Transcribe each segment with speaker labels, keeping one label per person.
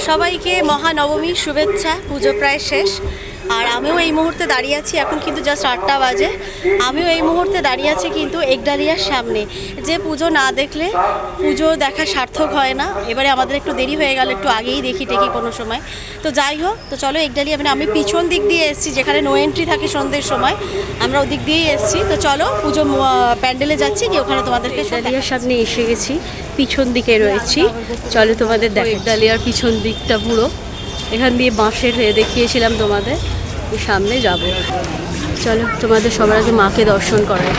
Speaker 1: সবাইকে মহানবমীর শুভেচ্ছা। পুজো প্রায় শেষ, আর আমিও এই মুহূর্তে দাঁড়িয়ে আছি। এখন কিন্তু জাস্ট 8টা বাজে। আমিও এই মুহূর্তে দাঁড়িয়ে আছি কিন্তু একডালিয়ার সামনে। যে পুজো না দেখলে পুজো দেখা সার্থক হয় না। এবারে আমাদের একটু দেরি হয়ে গেল, একটু আগেই দেখি টেকি কোনো সময়। তো যাই হোক, তো চলো একডালিয়া, মানে আমি পিছন দিক দিয়ে এসেছি, যেখানে নো এন্ট্রি থাকে সন্ধ্যের সময়, আমরা ওদিক দিয়েই এসেছি। তো চলো পুজো প্যান্ডেলে যাচ্ছি, গিয়ে ওখানে তোমাদেরকে একডালিয়ার সামনে এসে গেছি, পিছন দিকে রয়েছি। চলো তোমাদের দেখো একডালিয়ার পিছন দিকটা পুরো। এখান দিয়ে বাঁশের হয়ে দেখিয়েছিলাম তোমাদের, সামনে যাব। চলো তোমাদের সবার আগে মাকে দর্শন করাই।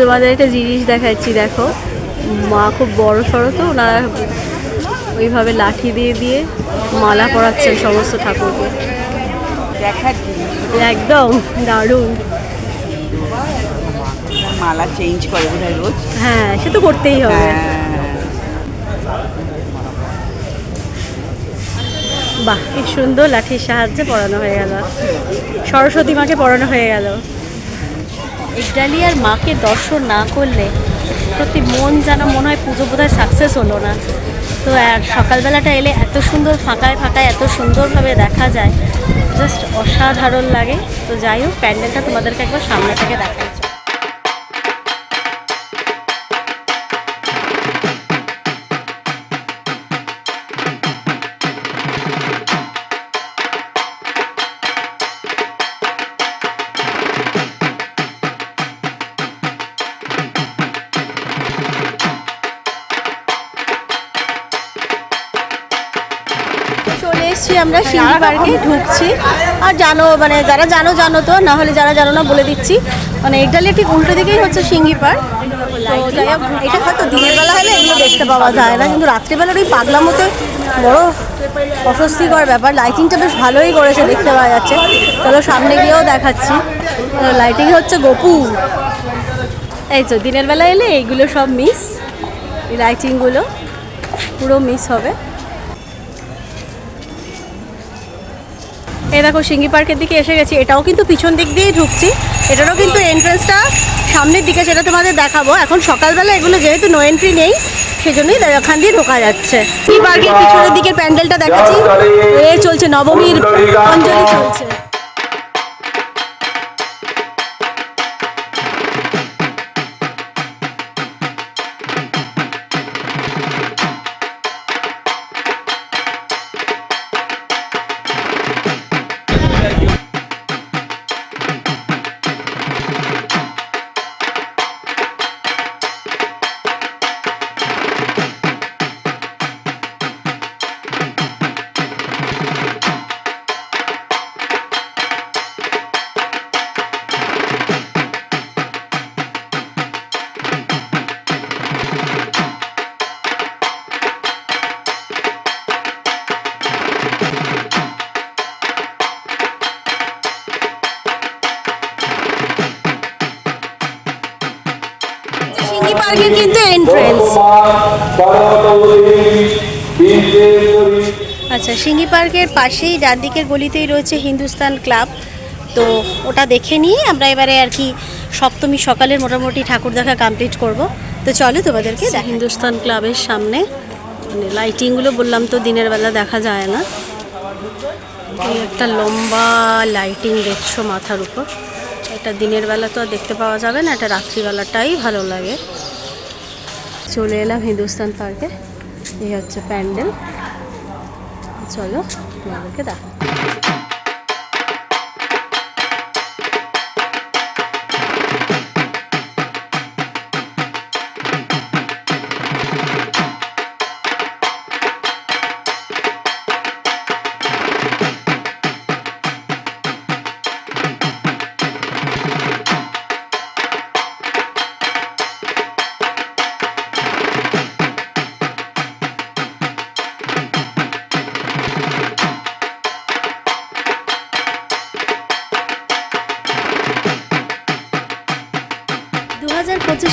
Speaker 1: তোমাদের একটা জিনিস দেখাচ্ছি, দেখো মা খুব বড় সড়ো, তো ওনারা ওইভাবে লাঠি দিয়ে দিয়ে মালা পরাচ্ছেন সমস্ত ঠাকুরকে।
Speaker 2: দেখার
Speaker 1: একদম দারুণ।
Speaker 2: মালা চেঞ্জ করে বোধহয় রোজ।
Speaker 1: হ্যাঁ, সে তো করতেই হবে। বাহ, কি সুন্দর লাঠির সাহায্যে পড়ানো হয়ে গেল, সরস্বতী মাকে পড়ানো হয়ে গেল। একডালিয়ার মাকে দর্শন না করলে সত্যি মন যেন মনে হয় পুজো বোধহয় সাকসেস হলো না। তো আর সকালবেলাটা এলে এত সুন্দর ফাঁকায় ফাঁকায় এত সুন্দরভাবে দেখা যায়, জাস্ট অসাধারণ লাগে। তো যাই হোক, প্যান্ডেলটা তোমাদেরকে একবার সামনে থেকে দেখাচ্ছি। চলে এসেছি আমরা সিঙ্গি পার্কে, ঢুকছি। আর জানো, মানে যারা জানো জানো, তো না হলে যারা জানো না বলে দিচ্ছি, মানে একডালিয়া ঠিক উল্টো দিকেই হচ্ছে সিঙ্গি পার্ক। তো যাই হোক, এটা হয়তো দিনের বেলা হলে এগুলো দেখতে পাওয়া যায় না, কিন্তু রাত্রিবেলার ওই পাগলা মতো বড় অস্বস্তিকর ব্যাপার। লাইটিংটা বেশ ভালোই করেছে, দেখতে পাওয়া যাচ্ছে। চলো সামনে গিয়েও দেখাচ্ছি। লাইটিং হচ্ছে গপু। এই তো দিনের বেলা এলে এইগুলো সব মিস, এই লাইটিংগুলো পুরো মিস হবে। এই দেখো সিঙ্গি পার্কের দিকে এসে গেছি। এটাও কিন্তু পিছন দিক দিয়েই ঢুকছি। এটারও কিন্তু এন্ট্রেন্সটা সামনের দিকে, সেটা তোমাদের দেখাবো। এখন সকালবেলা এগুলো যেহেতু নো এন্ট্রি নেই, সেজন্যই এখান দিয়ে ঢোকা যাচ্ছে। সিঙ্গি পার্কের পিছনের দিকের প্যান্ডেলটা দেখাচ্ছি। এ চলছে নবমীর অঞ্জলি চলছে। সিঙ্গি পার্কের কিন্তু এন্ট্রেন্স। আচ্ছা, সিঙ্গি পার্কের পাশেই ডান দিকের গলিতেই রয়েছে হিন্দুস্তান ক্লাব। তো ওটা দেখে নিয়ে আমরা এবারে আর কি সপ্তমী সকালের মোটামুটি ঠাকুর দেখা কমপ্লিট করব। তো চলো তোমাদেরকে হিন্দুস্তান ক্লাবের সামনে, মানে লাইটিংগুলো বললাম তো দিনের বেলা দেখা যায় না। এই একটা লম্বা লাইটিং দেখছো মাথার উপর, এটা দিনের বেলা তো আর দেখতে পাওয়া যাবে না, এটা রাত্রিবেলাটাই ভালো লাগে। চলে এলাম হিন্দুস্তান পার্কে, এই হচ্ছে প্যান্ডেল। চলো তোমাদেরকে দেখা।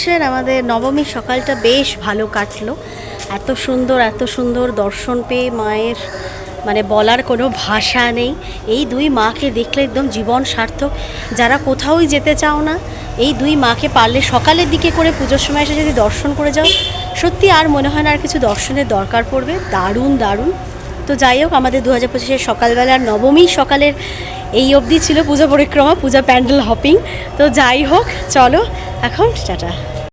Speaker 1: পঁচিশের আমাদের নবমীর সকালটা বেশ ভালো কাটলো। এত সুন্দর দর্শন পেয়ে মায়ের মানে বলার কোনো ভাষা নেই। এই দুই মাকে দেখলে একদম জীবন সার্থক। যারা কোথাওই যেতে চাও না, এই দুই মাকে পারলে সকালের দিকে করে পুজোর সময় এসে যদি দর্শন করে যাও, সত্যি আর মনে হয় না আর কিছু দর্শনের দরকার পড়বে। দারুণ দারুণ। তো যাই হোক, আমাদের 2025-এর সকালবেলার নবমী সকালের এই অবধি ছিল পূজা পরিক্রমা, পূজা প্যান্ডেল হপিং। তো যাই হোক, চলো এখন টাটা।